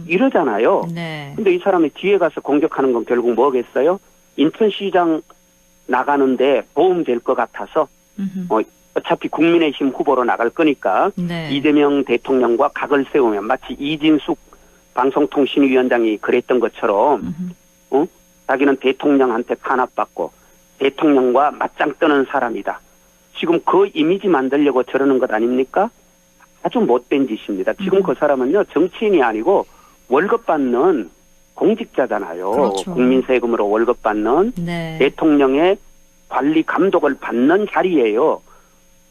이러잖아요. 네. 근데 이 사람이 뒤에 가서 공격하는 건 결국 뭐겠어요? 인천시장 나가는데 도움 될 것 같아서 어차피 국민의힘 후보로 나갈 거니까 네. 이재명 대통령과 각을 세우면 마치 이진숙 방송통신위원장이 그랬던 것처럼 자기는 대통령한테 탄압받고 대통령과 맞짱 뜨는 사람이다. 지금 그 이미지 만들려고 저러는 것 아닙니까? 아주 못된 짓입니다. 지금 그 사람은요 정치인이 아니고 월급 받는 공직자잖아요. 그렇죠. 국민 세금으로 월급 받는 네. 대통령의 관리 감독을 받는 자리예요.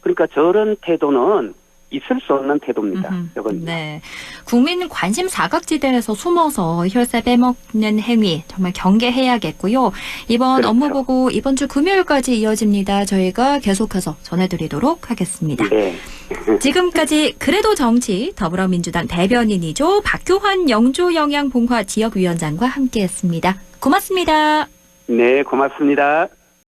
그러니까 저런 태도는 있을 수 없는 태도입니다. 이건. 네. 국민 관심 사각지대에서 숨어서 혈세 빼먹는 행위 정말 경계해야겠고요. 이번 그렇죠. 업무 보고 이번 주 금요일까지 이어집니다. 저희가 계속해서 전해드리도록 하겠습니다. 네. 지금까지 그래도 정치 더불어민주당 대변인이죠. 박규환 영주영양봉화 지역위원장과 함께했습니다. 고맙습니다. 네, 고맙습니다.